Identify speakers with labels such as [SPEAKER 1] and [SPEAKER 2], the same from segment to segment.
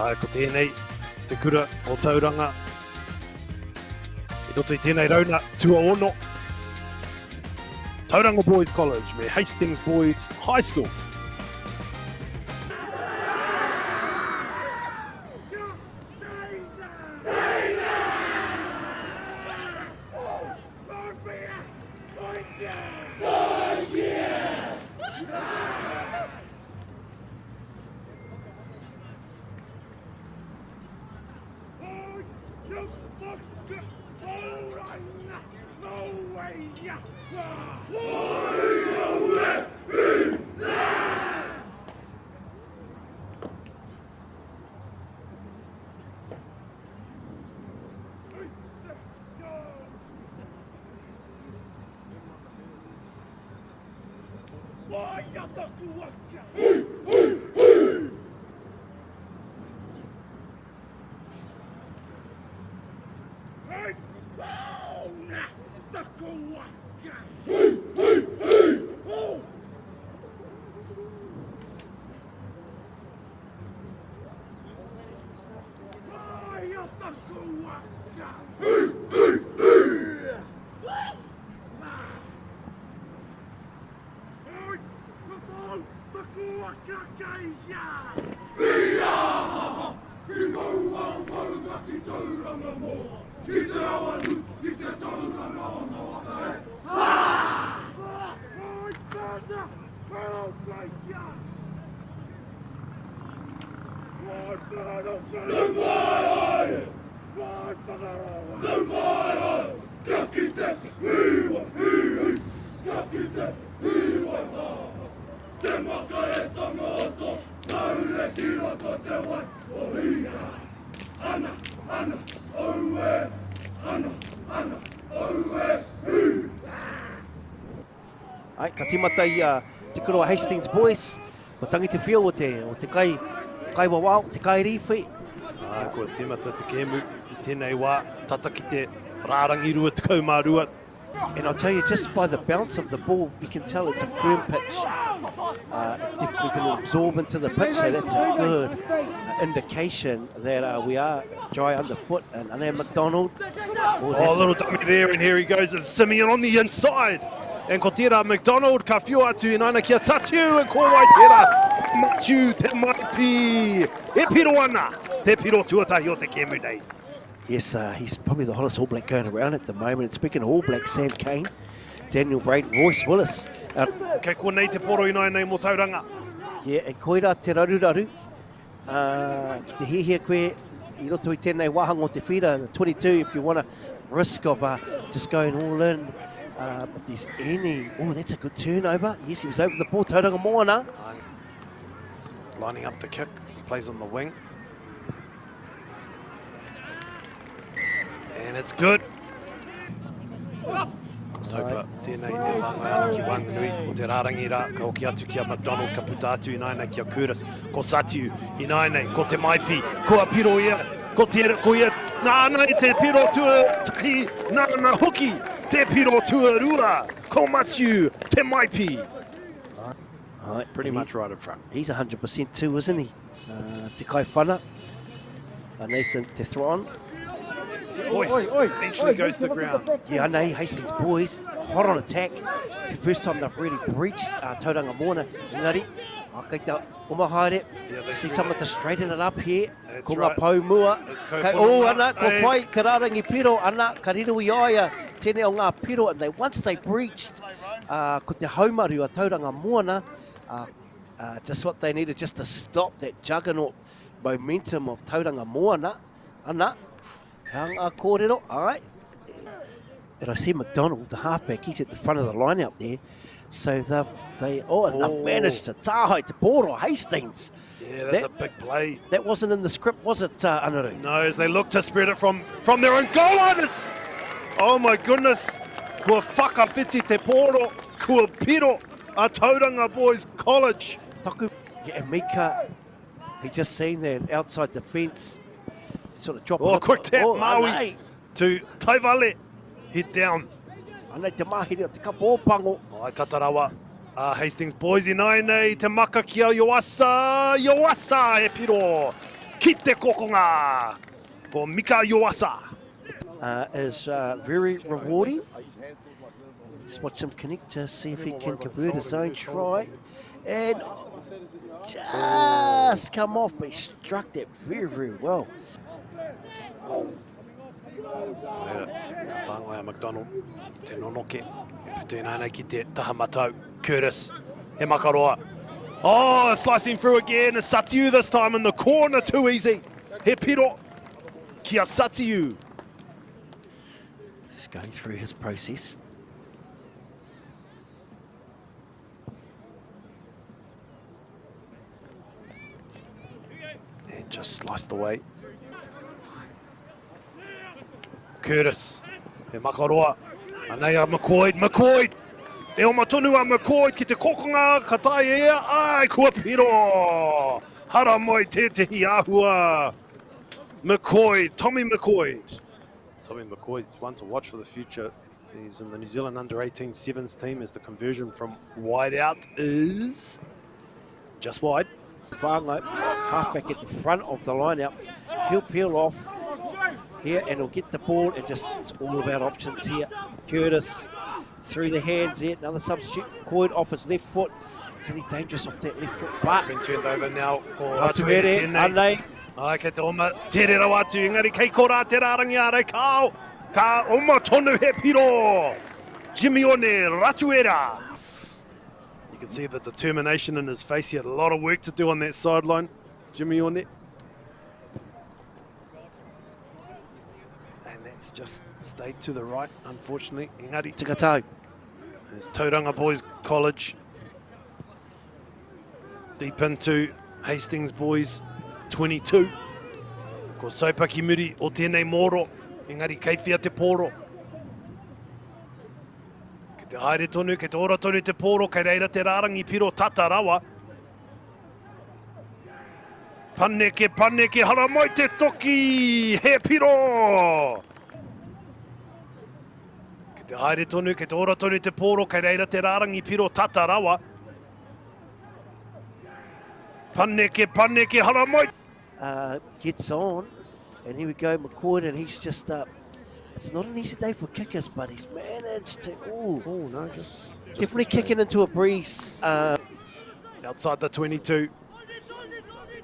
[SPEAKER 1] Ko tēnei, te kura o Tauranga. I roto I tēnei rauna, tua ono. Tauranga Boys College, me Hastings Boys High School.
[SPEAKER 2] Ai, ka timata I te kuro Hastings Boys, o tangi te whio o te kai wawao, te kai riwhi.
[SPEAKER 1] Ko timata te kēmu, I tēnei wā, tata ki te rārangi rua te kaumārua.
[SPEAKER 2] And I'll tell you, just by the bounce of the ball, you can tell it's a firm pitch. It definitely can absorb into the pitch, so that's a good indication that we are dry underfoot. And Ane McDonald.
[SPEAKER 1] Oh, little dummy there, and here he goes, as Simeon on the inside. And ko tērā McDonald, ka whio atu inaina kia Satu, and ko wai tērā Matu te maipi. E piro ana, te piro tuatahi o te kēmu nei.
[SPEAKER 2] Yes, he's probably the hottest All Black going around at the moment. And speaking of All Black, Sam Kane, Daniel Braden, Royce Willis.
[SPEAKER 1] Kei ko nei te poro inaina nei mo Tauranga.
[SPEAKER 2] Yeah, and koira te raruraru. Ki te hihia koe, I roto I tēnei wahanga o te whira, the 22, if you want a risk of just going all in. But there's any, oh, that's a good turnover. Yes, he was over the ball, Tauranga Moana.
[SPEAKER 1] Lining up the kick, plays on the wing. And it's good. Sopa, tēnei e whangai ana ki Wanganui, o te rārangi rā, ka hoki atu kia McDonald, ka puta atu inaina kia Kuras, ko Satu, inaina, ko te maipi, ko a piro ia, ko ia, nāna I te piro tua tahi, nāna hoki, te piro tua rua, ko Matu, te maipi. Pretty much right in front.
[SPEAKER 2] He's 100% too, isn't he? Te kai whana, Nathan te Thron.
[SPEAKER 1] Voice eventually goes to the ground.
[SPEAKER 2] Yeah, I know, Hastings Boys, hot on attack. It's the first time they've really breached Tauranga Moana. Engari, kei te umahaere, see someone to straighten it up here. Ko ngā pau mua. Oh, ana, ko pai, te rārangi piro, ana, ka riru I aia, tēnei o ngā piro. And once they breached, ko te haumaru a Tauranga Moana, just what they needed just to stop that juggernaut momentum of Tauranga Moana. Ana. Hanga kōrero, alright. And I see McDonald, the halfback, he's at the front of the line up there. So they've managed to tāhai te pōro Hastings.
[SPEAKER 1] Yeah, that's a big play.
[SPEAKER 2] That wasn't in the script, was it, Anaru?
[SPEAKER 1] No, as they look to spread it from their own goal line. Oh my goodness. Kua whakawhiti te pōro, kua piro a Tauranga Boys College.
[SPEAKER 2] Taku, yeah, and Mika, he just seen that outside the fence. Sort of drop
[SPEAKER 1] quick tap, Maui to Taivale, hit down.
[SPEAKER 2] Anei te mahiri o te kapo pango.
[SPEAKER 1] Ai tatarawa, Hastings Boys inaine, te maka kia Yoasa, he piro. ki te kokonga. Ko Mika Iwasa.
[SPEAKER 2] Is very rewarding. Just watch him connect to see if he can convert his own try. And just come off, but he struck that very, very well.
[SPEAKER 1] Ka whāngai a McDonald, te nonoke, e putuna ana ki te taha matau. Curtis, he makaroa. Oh, slicing through again, it's Satiu this time in the corner, too easy. He piro, kia Satiu.
[SPEAKER 2] Just going through his process.
[SPEAKER 1] And just sliced away. Curtis, he makaroa. Anei a McCoy. Te o matonu a McCoy ki te kokonga, ka tae ea, ai kua piro. Hara mai tetehi ahua. Tommy McCoy. Tommy McCoy is one to watch for the future. He's in the New Zealand under-18 sevens team as the conversion from wide out is just wide.
[SPEAKER 2] Whāngai, halfback at the front of the line-out. He'll peel off here and he'll get the ball and just, it's all about options here. Curtis through the hands there, another substitute. Coyd off his left foot. It's really dangerous off that left foot. But
[SPEAKER 1] it's been turned over now.
[SPEAKER 2] Ratuere, Anei.
[SPEAKER 1] Ai, kei te oma, te rera watu, engari kei kora te rārangi are kāo. Ka oma tonu he piro. Jimmy One, Ratuera. You can see the determination in his face. He had a lot of work to do on that sideline. Jimmy One. And that's just stayed to the right, unfortunately. Engari
[SPEAKER 2] Tikatau.
[SPEAKER 1] There's Tauranga Boys College. Deep into Hastings Boys 22. Ko Saupaki Muri o tēnei moro. Engari kei whia te poro. Ke te haere tonu, ke te ora tonu te poro, kei reira te rārangi piro tata rawa. Paneke, hara mai te toki, he piro! Ke te haere tonu, ke te ora tonu te poro, kei reira te rārangi piro tata rawa. Paneke, hara mai!
[SPEAKER 2] Gets on, and here we go, McCoy, and he's just, it's not an easy day for kickers, but he's managed to,
[SPEAKER 1] Just
[SPEAKER 2] definitely kicking into a breeze.
[SPEAKER 1] Outside the 22,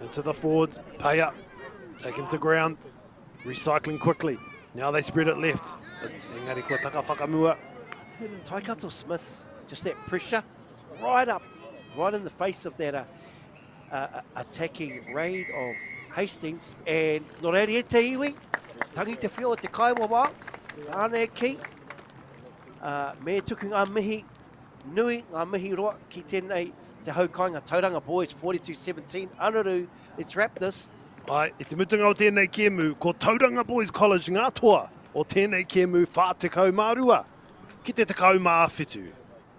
[SPEAKER 1] into the forwards, pay up, taken to ground, recycling quickly. Now they spread it left. Engari kua taka whakamua.
[SPEAKER 2] Taikato Smith, just that pressure, right up, right in the face of that attacking raid of Hastings, and no reiri e te iwi, tangi te whio te kaiwawa, ane ki, me tuku ngā mihi nui, ngā mihi roa, ki tēnei te haukainga Tauranga Boys 42-17, Anaru, let's wrap this.
[SPEAKER 1] Ai, e te mutunga o tēnei kēmu, ko Tauranga Boys College ngā toa, o tēnei kēmu whā te kaumārua, ki te kau mā whitu.